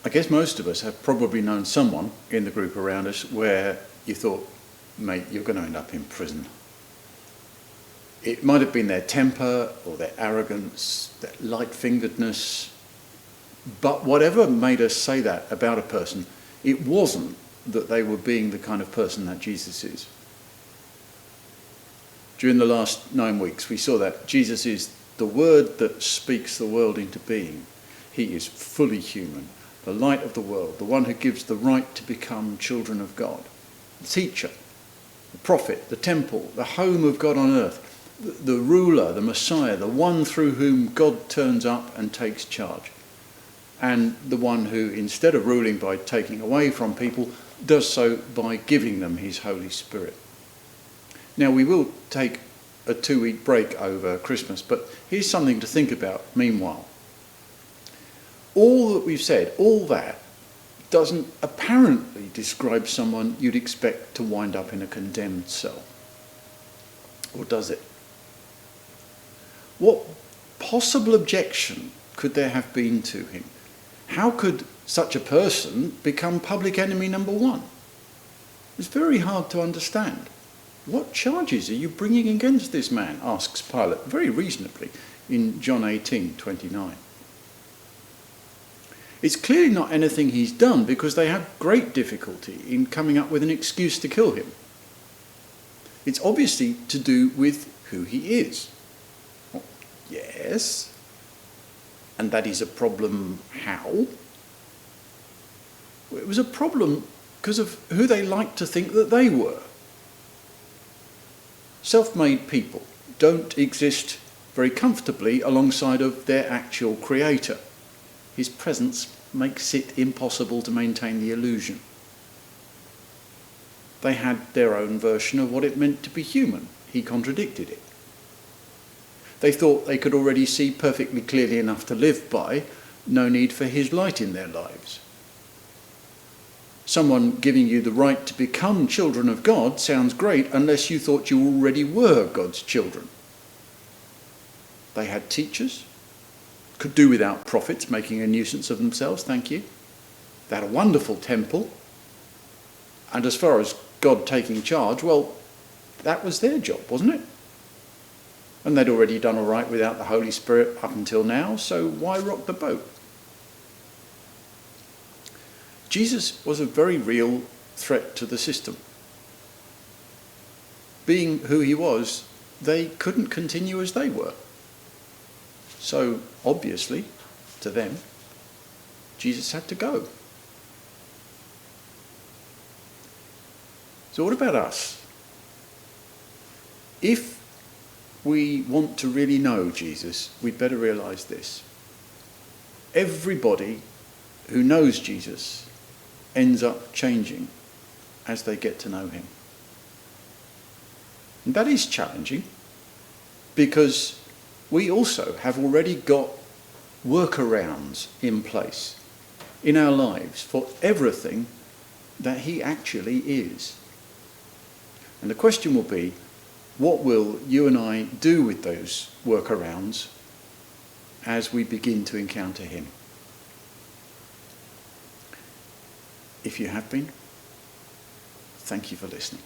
I guess most of us have probably known someone in the group around us where you thought, mate, you're going to end up in prison. It might have been their temper or their arrogance, their light-fingeredness, but whatever made us say that about a person, it wasn't that they were being the kind of person that Jesus is. During the last 9 weeks, we saw that Jesus is the Word that speaks the world into being. He is fully human, the light of the world, the one who gives the right to become children of God, the teacher, the prophet, the temple, the home of God on earth, the ruler, the Messiah, the one through whom God turns up and takes charge, and the one who, instead of ruling by taking away from people, does so by giving them his Holy Spirit. Now, we will take a 2-week break over Christmas, but here's something to think about meanwhile. All that we've said, all that, doesn't apparently describe someone you'd expect to wind up in a condemned cell. Or does it? What possible objection could there have been to him? How could such a person become public enemy number one? It's very hard to understand. What charges are you bringing against this man? Asks Pilate very reasonably in John 18:29. It's clearly not anything he's done, because they had great difficulty in coming up with an excuse to kill him. It's obviously to do with who he is. Well, yes. And that is a problem how? Well, it was a problem because of who they liked to think that they were. Self-made people don't exist very comfortably alongside of their actual creator. His presence makes it impossible to maintain the illusion. They had their own version of what it meant to be human. He contradicted it. They thought they could already see perfectly clearly enough to live by, no need for his light in their lives. Someone giving you the right to become children of God sounds great unless you thought you already were God's children. They had teachers, could do without prophets making a nuisance of themselves, thank you. They had a wonderful temple. And as far as God taking charge, well, that was their job, wasn't it? And they'd already done all right without the Holy Spirit up until now, so why rock the boat? Jesus was a very real threat to the system. Being who he was, they couldn't continue as they were. So, obviously, to them, Jesus had to go. So what about us? If we want to really know Jesus, we'd better realise this. Everybody who knows Jesus ends up changing as they get to know him. And that is challenging, because we also have already got workarounds in place in our lives for everything that he actually is. And the question will be, what will you and I do with those workarounds as we begin to encounter him? If you have been, thank you for listening.